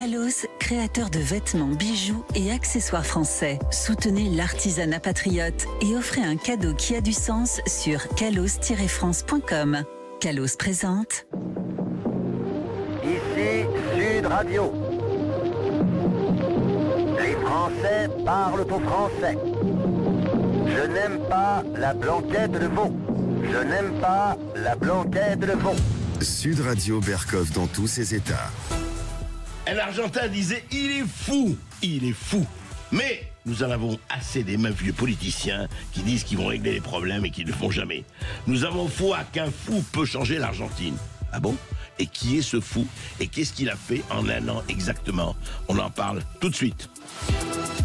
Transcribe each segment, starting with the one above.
Kalos, créateur de vêtements, bijoux et accessoires français. Soutenez l'artisanat patriote et offrez un cadeau qui a du sens sur kalos-france.com. Kalos présente. Ici Sud Radio. Les Français parlent au français. Je n'aime pas la blanquette de veau. Je n'aime pas la blanquette de veau. Sud Radio Berkov dans tous ses états. Un Argentin disait « il est fou ». Mais nous en avons assez des mafieux politiciens qui disent qu'ils vont régler les problèmes et qui ne le font jamais. Nous avons foi qu'un fou peut changer l'Argentine. Ah bon? Et qui est ce fou? Et qu'est-ce qu'il a fait en un an exactement? On en parle tout de suite.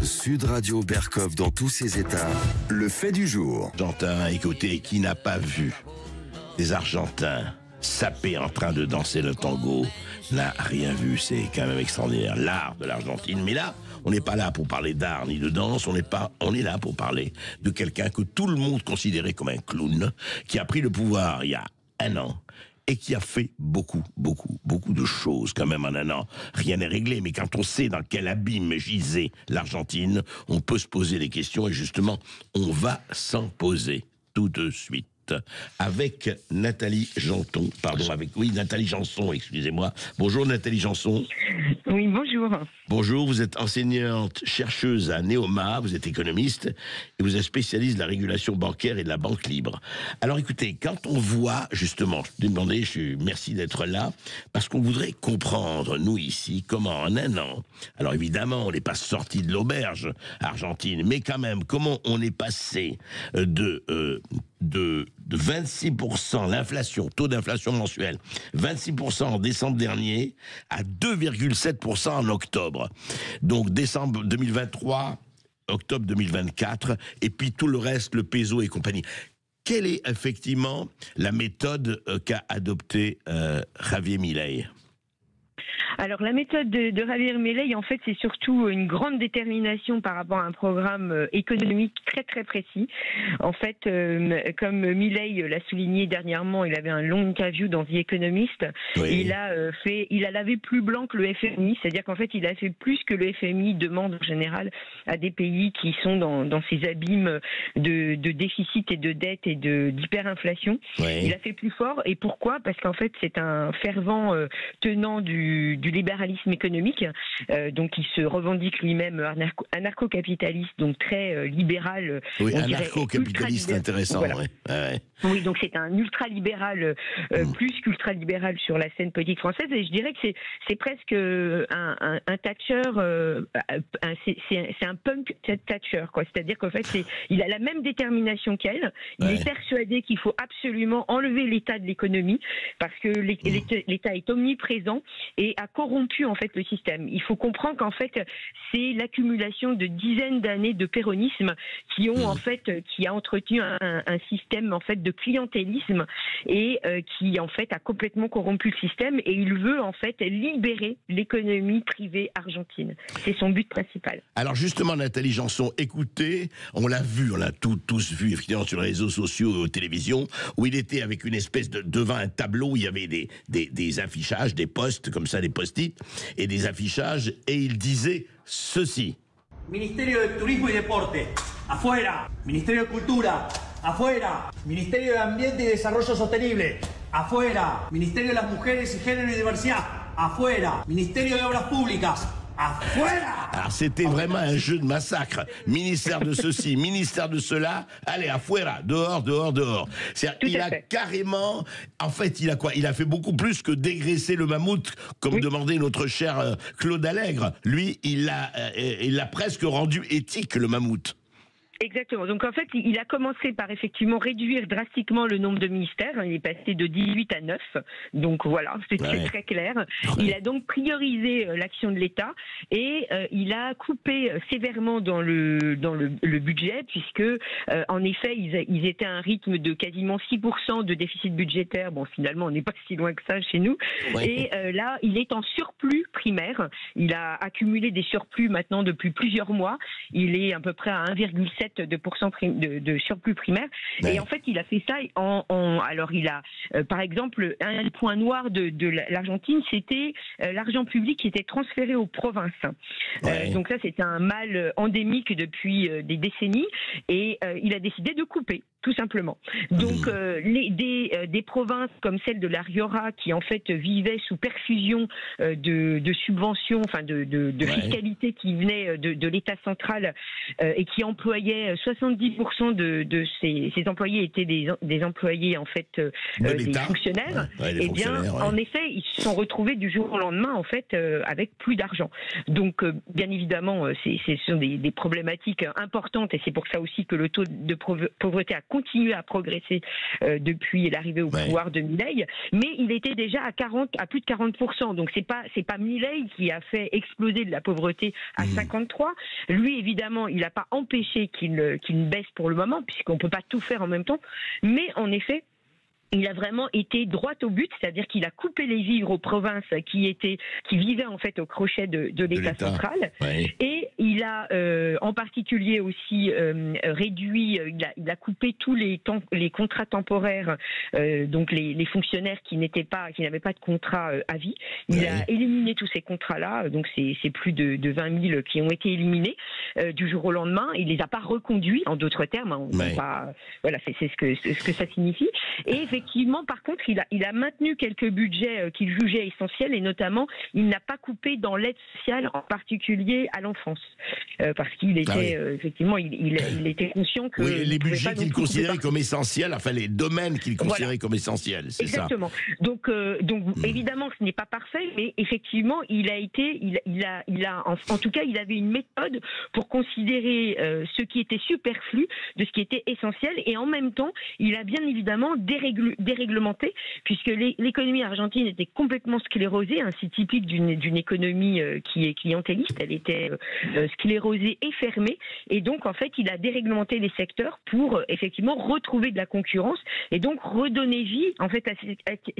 Sud Radio Berkov dans tous ses états. Le fait du jour. Argentin, écoutez, qui n'a pas vu des Argentins sapés en train de danser le tango n'a rien vu, c'est quand même extraordinaire, l'art de l'Argentine. Mais là, on n'est pas là pour parler d'art ni de danse, on est là pour parler de quelqu'un que tout le monde considérait comme un clown, qui a pris le pouvoir il y a un an et qui a fait beaucoup de choses quand même en un an. Rien n'est réglé, mais quand on sait dans quel abîme gisait l'Argentine, on peut se poser des questions et justement, on va s'en poser tout de suite. Avec Nathalie Janton, Nathalie Janson, excusez-moi. Bonjour Nathalie Janson. Oui, bonjour. Bonjour, vous êtes enseignante, chercheuse à Neoma, vous êtes économiste et vous êtes spécialiste de la régulation bancaire et de la banque libre. Alors écoutez, quand on voit justement, merci d'être là, parce qu'on voudrait comprendre, nous ici, comment en un an, alors évidemment on n'est pas sorti de l'auberge argentine, mais quand même, comment on est passé de 26%, l'inflation, taux d'inflation mensuel, 26% en décembre dernier, à 2,7% en octobre. Donc décembre 2023, octobre 2024, et puis tout le reste, le peso et compagnie. Quelle est effectivement la méthode qu'a adoptée Javier Milei ? Alors la méthode de Javier Milei, en fait, c'est surtout une grande détermination par rapport à un programme économique très très précis. En fait, comme Milei l'a souligné dernièrement, il avait un long interview dans The Economist. Oui. Il a lavé plus blanc que le FMI, c'est-à-dire qu'en fait, il a fait plus que le FMI demande en général à des pays qui sont dans ces abîmes de déficit et de dette et d'hyperinflation. Oui. Il a fait plus fort. Et pourquoi? Parce qu'en fait, c'est un fervent tenant du libéralisme économique, donc il se revendique lui-même anarcho-capitaliste, donc très libéral. Oui, anarcho-capitaliste, intéressant. Voilà. Ouais. Oui, donc c'est un ultra-libéral, plus qu'ultra-libéral sur la scène politique française, et je dirais que c'est presque un Thatcher, c'est un punk Thatcher, quoi. C'est-à-dire qu'en fait, il a la même détermination qu'elle. Il est persuadé qu'il faut absolument enlever l'état de l'économie, parce que l'état est omniprésent et a corrompu en fait le système. Il faut comprendre qu'en fait c'est l'accumulation de dizaines d'années de péronisme qui a entretenu un système en fait de clientélisme et qui en fait a complètement corrompu le système, et il veut en fait libérer l'économie privée argentine. C'est son but principal. Alors justement, Nathalie Janson, écoutez, on l'a vu, on l'a tous vu effectivement sur les réseaux sociaux et aux télévisions, où il était avec une espèce devant un tableau où il y avait des affichages, des posts comme ça, des post-it et des affichages, et il disait ceci. Ministerio de Turismo y Deporte, afuera. Ministerio de Cultura, afuera. Ministerio de Ambiente y Desarrollo Sostenible, afuera. Ministerio de las Mujeres y Género y Diversidad, afuera. Ministerio de Obras Públicas, afuera. Alors c'était vraiment un jeu de massacre. Ministère de ceci, ministère de cela, allez, afuera, dehors. Il a carrément, en fait, il a quoi? Il a fait beaucoup plus que dégraisser le mammouth, comme demandait notre cher Claude Allègre. Lui, il l'a presque rendu éthique, le mammouth. Exactement. Donc en fait, il a commencé par effectivement réduire drastiquement le nombre de ministères. Il est passé de 18 à 9. Donc voilà, c'est très clair. Il a donc priorisé l'action de l'État et il a coupé sévèrement dans le budget, puisque en effet, ils étaient à un rythme de quasiment 6% de déficit budgétaire. Bon, finalement, on n'est pas si loin que ça chez nous. Et là, il est en surplus primaire. Il a accumulé des surplus maintenant depuis plusieurs mois. Il est à peu près à 1,7 de surplus primaire. Ouais. Et en fait, il a fait ça alors il a, par exemple, un point noir de l'Argentine, c'était l'argent public qui était transféré aux provinces. Ouais. Donc ça, c'était un mal endémique depuis des décennies, et il a décidé de couper, tout simplement. Donc des provinces comme celle de la Rioja, qui en fait vivaient sous perfusion de subventions, enfin de fiscalité qui venait de l'État central, et qui employait 70% de ces employés étaient des employés en fait des fonctionnaires. Les fonctionnaires, en effet, ils se sont retrouvés du jour au lendemain en fait avec plus d'argent. Donc bien évidemment, ce sont des problématiques importantes, et c'est pour ça aussi que le taux de pauvreté a continué à progresser depuis l'arrivée au pouvoir de Milei, mais il était déjà à plus de 40%. Donc c'est pas Milei qui a fait exploser de la pauvreté à 53. Lui, évidemment, il n'a pas empêché qu'il baisse pour le moment, puisqu'on peut pas tout faire en même temps. Mais en effet, il a vraiment été droit au but, c'est-à-dire qu'il a coupé les vivres aux provinces qui vivaient en fait au crochet de l'État central, et il a en particulier aussi réduit, il a coupé tous les contrats temporaires, donc les fonctionnaires qui n'avaient pas de contrat à vie. Il a éliminé tous ces contrats-là, donc c'est plus de 20 000 qui ont été éliminés du jour au lendemain. Il les a pas reconduits, en d'autres termes. Voilà, c'est ce que ça signifie. Et effectivement, par contre, il a maintenu quelques budgets qu'il jugeait essentiels, et notamment, il n'a pas coupé dans l'aide sociale, en particulier à l'enfance, parce qu'il était effectivement, il était conscient que les budgets qu'il considérait comme essentiels, enfin les domaines qu'il considérait comme essentiels, c'est ça. Exactement. Donc évidemment, ce n'est pas parfait, mais effectivement, en tout cas, il avait une méthode pour considérer ce qui était superflu de ce qui était essentiel, et en même temps, il a bien évidemment déréglementé, puisque l'économie argentine était complètement sclérosée, ainsi typique d'une économie qui est clientéliste. Elle était sclérosée et fermée, et donc en fait il a déréglementé les secteurs pour effectivement retrouver de la concurrence, et donc redonner vie en fait à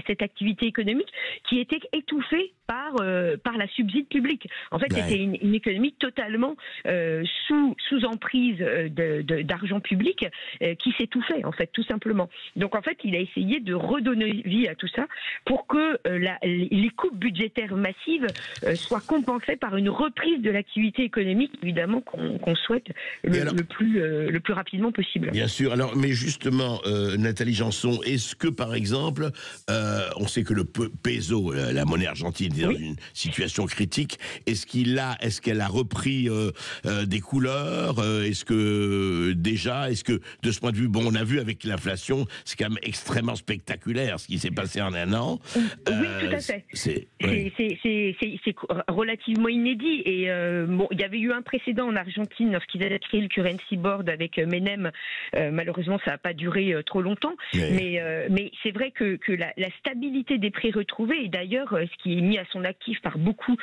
cette activité économique qui était étouffée par la subside publique. En fait, c'était une économie totalement sous emprise d'argent public qui s'étouffait, en fait, tout simplement. Donc en fait, il a essayé de redonner vie à tout ça pour que les coupes budgétaires massives soient compensées par une reprise de l'activité économique, évidemment, qu'on souhaite le plus rapidement possible. Bien sûr. Alors, mais justement, Nathalie Janson, est-ce que, par exemple, on sait que le peso, la monnaie argentine, est dans une situation critique. Est-ce qu'elle a repris des couleurs? Est-ce que de ce point de vue, bon, on a vu avec l'inflation, c'est quand même extrêmement spectaculaire ce qui s'est passé en un an. Oui, tout à fait. C'est relativement inédit. Et bon, il y avait eu un précédent en Argentine lorsqu'ils avaient créé le currency board avec Menem. Malheureusement, ça n'a pas duré trop longtemps. Mais c'est vrai que la stabilité des prix retrouvés, et d'ailleurs, ce qui est mis à son actif par beaucoup,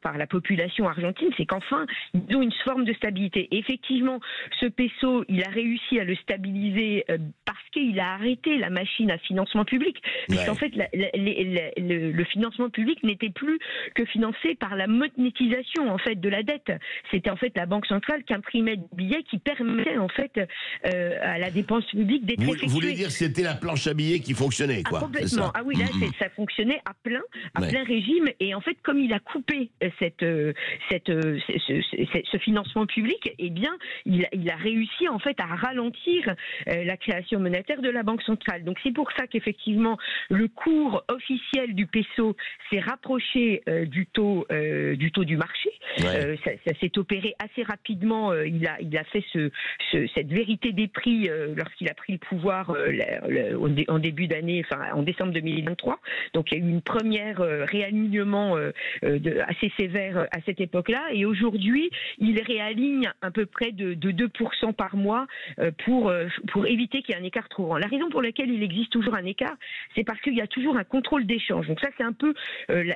par la population argentine, c'est qu'enfin, ils ont une forme de stabilité. Et effectivement, ce peso, il a réussi à le stabiliser parce qu'il a arrêté la machine à financement public. Puisqu'en fait, le financement public n'était plus que financé par la monétisation en fait de la dette. C'était en fait la Banque centrale qui imprimait des billets qui permettaient en fait à la dépense publique d'être effectuée. Vous voulez dire que c'était la planche à billets qui fonctionnait, quoi? Complètement. Ah oui, là, ça fonctionnait à plein régime. Et en fait, comme il a coupé ce financement public, eh bien, il a réussi en fait à ralentir la création monétaire de la Banque centrale. Donc c'est pour ça qu'effectivement le cours officiel du peso s'est rapproché du taux du marché. Ça s'est opéré assez rapidement. Il a fait cette vérité des prix lorsqu'il a pris le pouvoir en début d'année, enfin en décembre 2023. Donc il y a eu une première réalignement assez sévère à cette époque-là, et aujourd'hui il réaligne à peu près de 2% par mois pour éviter qu'il y ait un écart trop grand. La raison pour laquelle il existe toujours un écart, c'est parce qu'il y a toujours un contrôle d'échange. Donc ça, c'est un peu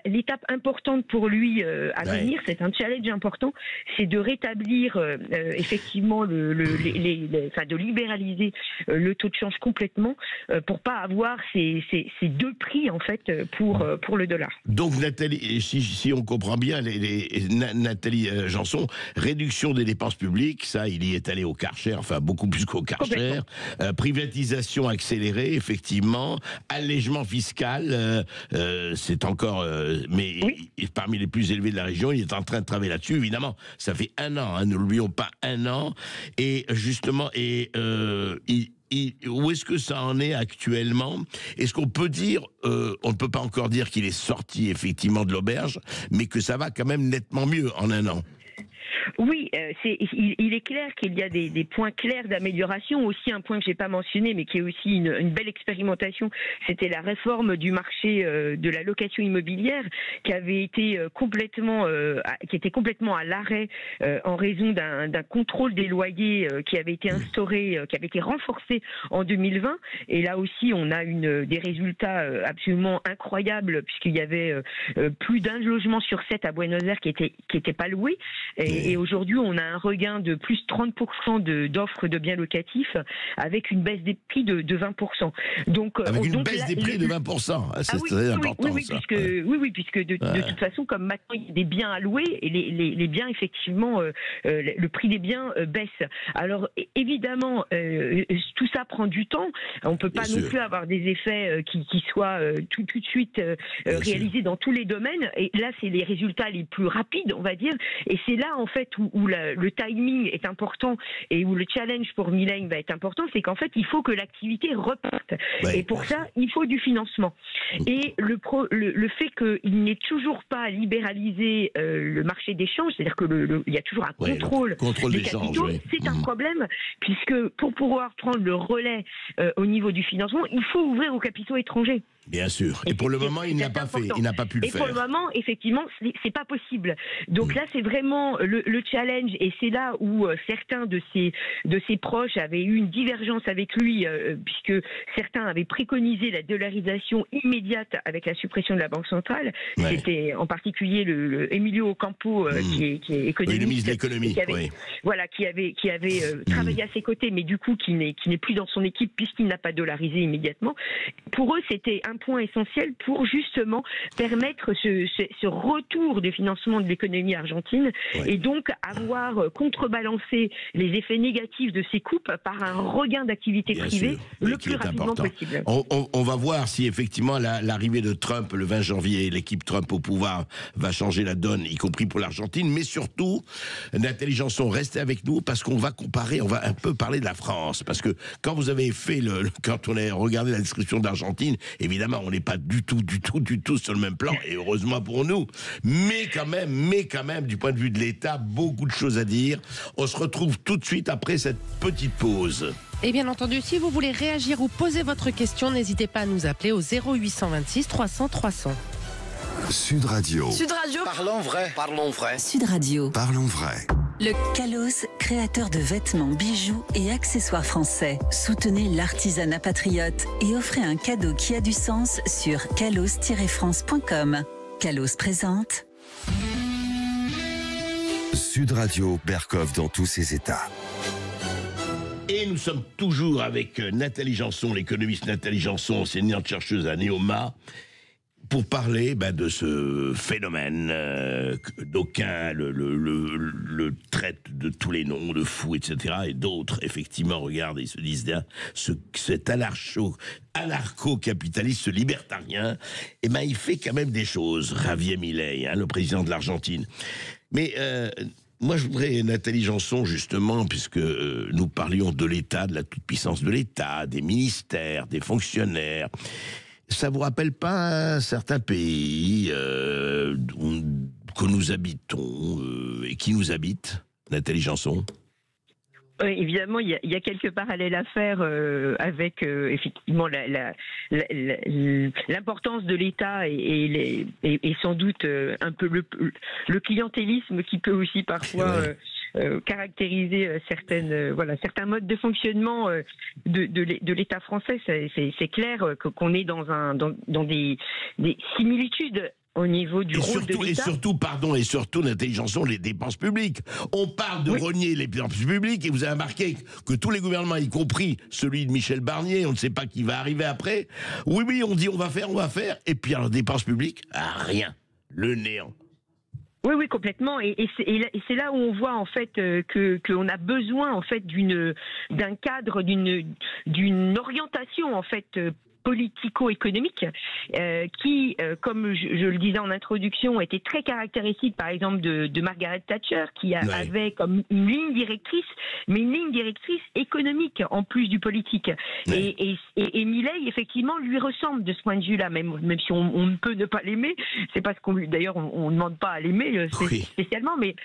l'étape importante pour lui à venir. C'est un challenge challenge important, c'est de rétablir effectivement de libéraliser le taux de change complètement pour pas avoir ces deux prix en fait pour le dollar. Donc Nathalie, si on comprend bien, Nathalie Janson, réduction des dépenses publiques, ça il y est allé au Karcher, enfin beaucoup plus qu'au Karcher, privatisation accélérée effectivement, allègement fiscal, c'est encore, mais oui. Parmi les plus élevés de la région, il est en train de travailler là-dessus, évidemment, ça fait un an, ne l'oublions pas, un an, et justement, où est-ce que ça en est actuellement? Est-ce qu'on peut dire, on ne peut pas encore dire qu'il est sorti effectivement de l'auberge, mais que ça va quand même nettement mieux en un an? Oui, il est clair qu'il y a des points clairs d'amélioration. Aussi un point que j'ai pas mentionné, mais qui est aussi une belle expérimentation, c'était la réforme du marché de la location immobilière, qui avait été complètement à l'arrêt en raison d'un contrôle des loyers qui avait été instauré, qui avait été renforcé en 2020. Et là aussi, on a des résultats absolument incroyables, puisqu'il y avait plus d'un logement sur 7 à Buenos Aires qui était pas loué. Et aujourd'hui, on a un regain de plus 30% d'offres de biens locatifs avec une baisse des prix de 20%. Donc, avec une baisse des prix de 20%, c'est très important. Oui, puisque de toute façon, comme maintenant il y a des biens à louer, et les biens, effectivement, le prix des biens baisse. Alors, évidemment, tout ça prend du temps. On ne peut pas non plus avoir des effets qui soient tout de suite réalisés dans tous les domaines. Et là, c'est les résultats les plus rapides, on va dire. Et c'est là, en fait, où le timing est important et où le challenge pour Mylène va être important, c'est qu'en fait, il faut que l'activité reparte. Et pour ça, il faut du financement. Et le fait qu'il n'ait toujours pas libéralisé le marché des changes, c'est-à-dire qu'il y a toujours un contrôle des capitaux, c'est un problème, puisque pour pouvoir prendre le relais au niveau du financement, il faut ouvrir aux capitaux étrangers. Bien sûr. Et pour le moment, il n'a pas fait, il n'a pas pu le faire. Et pour le moment, effectivement, c'est pas possible. Donc là, c'est vraiment le challenge, et c'est là où certains de ses proches avaient eu une divergence avec lui, puisque certains avaient préconisé la dollarisation immédiate avec la suppression de la Banque centrale. C'était en particulier le Emilio Ocampo, qui est économiste, le ministre de l'économie, qui avait travaillé à ses côtés, mais du coup qui n'est plus dans son équipe puisqu'il n'a pas dollarisé immédiatement. Pour eux, c'était un point essentiel pour justement permettre ce retour de financement de l'économie argentine, et donc avoir contrebalancé les effets négatifs de ces coupes par un regain d'activité privée le plus rapidement possible. On va voir si effectivement l'arrivée de Trump le 20 janvier, l'équipe Trump au pouvoir, va changer la donne, y compris pour l'Argentine, mais surtout, Nathalie Janson, restez avec nous parce qu'on va comparer, on va un peu parler de la France, parce que quand vous avez fait quand on a regardé la description de l'Argentine, évidemment, on n'est pas du tout sur le même plan, et heureusement pour nous. Mais quand même, du point de vue de l'État, beaucoup de choses à dire. On se retrouve tout de suite après cette petite pause. Et bien entendu, si vous voulez réagir ou poser votre question, n'hésitez pas à nous appeler au 0826 300 300. Sud Radio. Sud Radio. Parlons vrai. Parlons vrai. Sud Radio. Parlons vrai. Le Kalos, créateur de vêtements, bijoux et accessoires français. Soutenez l'artisanat patriote et offrez un cadeau qui a du sens sur kalos-france.com. Kalos présente Sud Radio, Berkov dans tous ses états. Et nous sommes toujours avec Nathalie Janson, l'économiste Nathalie Janson, enseignante chercheuse à Neoma, pour parler de ce phénomène d'aucuns le traitent de tous les noms, de fou, etc. Et d'autres, effectivement, regardent et se disent cet anarcho-capitaliste, ce libertarien, il fait quand même des choses, Javier Milei, le président de l'Argentine. Mais moi, je voudrais, Nathalie Janson, justement, puisque nous parlions de l'État, de la toute-puissance de l'État, des ministères, des fonctionnaires... Ça vous rappelle pas certains pays que nous habitons et qui nous habitent, Nathalie Janson? Évidemment, il y a quelques parallèles à faire avec effectivement l'importance de l'État et sans doute un peu le clientélisme qui peut aussi parfois caractériser certains modes de fonctionnement de l'État français. C'est clair qu'on est dans des similitudes au niveau du rôle de l'État. Et surtout, l'intelligence, les dépenses publiques. On parle de rogner les dépenses publiques et vous avez remarqué que tous les gouvernements, y compris celui de Michel Barnier, on ne sait pas qui va arriver après. Oui, on dit on va faire, et puis alors dépenses publiques, rien, le néant. Oui, complètement. Et c'est là où on voit en fait qu'on a besoin en fait d'un cadre, d'une orientation en fait politico-économique qui, comme je le disais en introduction, était très caractéristique par exemple de Margaret Thatcher, qui avait comme une ligne directrice, mais une ligne directrice économique en plus du politique. Et Milei effectivement lui ressemble de ce point de vue-là, même si on ne peut ne pas l'aimer. C'est parce qu'on d'ailleurs on ne demande pas à l'aimer spécialement, mais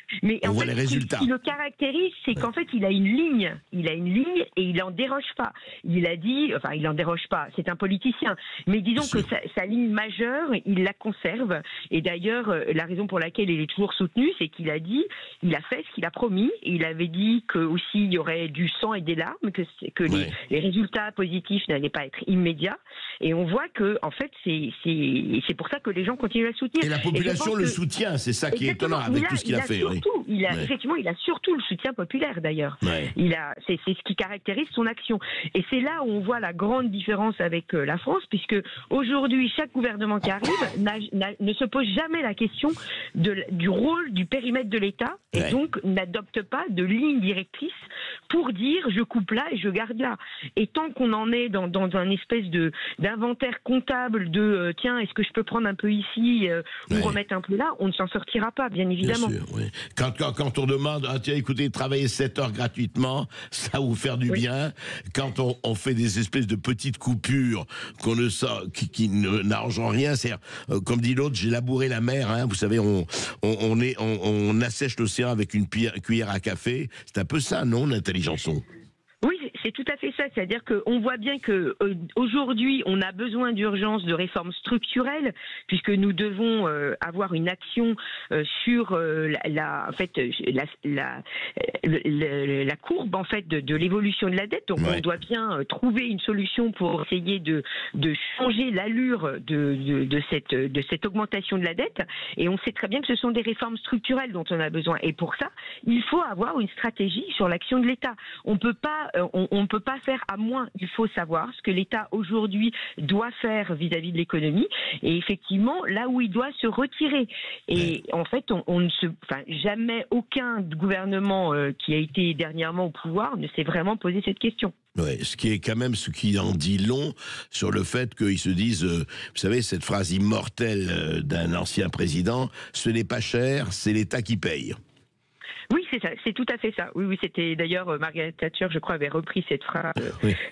en fait, ce qui le caractérise, c'est qu'en fait il a une ligne et il en déroge pas. Il en déroge pas. C'est un politicien, mais disons que sa ligne majeure, il la conserve. Et d'ailleurs, la raison pour laquelle il est toujours soutenu, c'est qu'il a fait ce qu'il a promis. Et il avait dit que aussi il y aurait du sang et des larmes, que les résultats positifs n'allaient pas être immédiats. Et on voit que, en fait, c'est pour ça que les gens continuent à le soutenir. Et la population le soutient, c'est ça qui est étonnant avec tout ce qu'il a fait. Effectivement, il a surtout le soutien populaire d'ailleurs. C'est ce qui caractérise son action. Et c'est là où on voit la grande différence avec la France, puisque aujourd'hui, chaque gouvernement qui arrive ne se pose jamais la question du rôle, du périmètre de l'État, et donc n'adopte pas de ligne directrice pour dire je coupe là et je garde là. Et tant qu'on en est dans un espèce d'inventaire comptable de tiens, est-ce que je peux prendre un peu ici ou remettre un peu là, on ne s'en sortira pas, bien évidemment. Bien sûr, quand on demande tiens, écoutez, travaillez 7 heures gratuitement, ça va vous faire du bien. Quand on fait des espèces de petites coupures qu'on ne sort, qui n'arrangent rien, c'est comme dit l'autre, j'ai labouré la mer, vous savez, on assèche l'océan avec une cuillère à café. C'est un peu ça, non, l'intelligence? Oui, c'est tout à fait ça. C'est-à-dire qu'on voit bien que aujourd'hui, on a besoin d'urgence de réformes structurelles, puisque nous devons avoir une action sur la courbe en fait de l'évolution de la dette. Donc on doit bien trouver une solution pour essayer de changer l'allure de cette augmentation de la dette. Et on sait très bien que ce sont des réformes structurelles dont on a besoin. Et pour ça, il faut avoir une stratégie sur l'action de l'État. On ne peut pas faire à moins. Il faut savoir ce que l'État aujourd'hui doit faire vis-à-vis de l'économie, et effectivement là où il doit se retirer. Et en fait, jamais aucun gouvernement qui a été dernièrement au pouvoir ne s'est vraiment posé cette question. Ce qui en dit long sur le fait qu'ils se disent, vous savez, cette phrase immortelle d'un ancien président, ce n'est pas cher, c'est l'État qui paye. Oui, c'est ça, c'est tout à fait ça. Oui, c'était d'ailleurs Margaret Thatcher, je crois, avait repris cette phrase.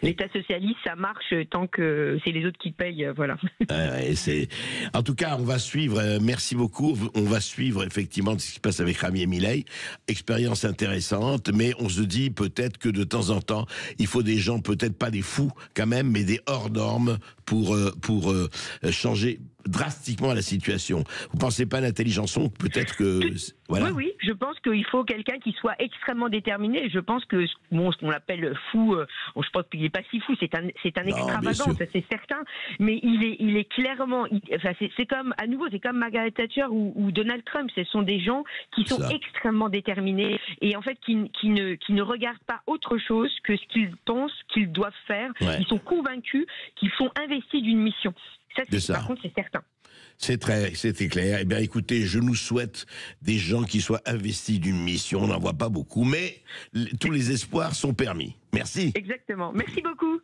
L'État socialiste, ça marche tant que c'est les autres qui payent, voilà. En tout cas, on va suivre. Merci beaucoup. On va suivre effectivement ce qui se passe avec Javier Milei. Expérience intéressante, mais on se dit peut-être que de temps en temps, il faut des gens, peut-être pas des fous quand même, mais des hors normes pour changer drastiquement la situation. Vous pensez pas à Nathalie Janson? Peut-être que... Voilà. Oui, je pense qu'il faut quelqu'un qui soit extrêmement déterminé. Je pense que ce qu'on appelle fou, je pense qu'il n'est pas si fou, c'est un extravagant, ça c'est certain, mais il est clairement... c'est comme, à nouveau, c'est comme Margaret Thatcher ou Donald Trump, ce sont des gens qui sont extrêmement déterminés et en fait qui ne regardent pas autre chose que ce qu'ils pensent qu'ils doivent faire. Ils sont convaincus qu'ils sont investis d'une mission. Par contre, c'est certain. C'était clair. Eh bien, écoutez, je nous souhaite des gens qui soient investis d'une mission. On n'en voit pas beaucoup, mais tous les espoirs sont permis. Merci. Exactement. Merci beaucoup.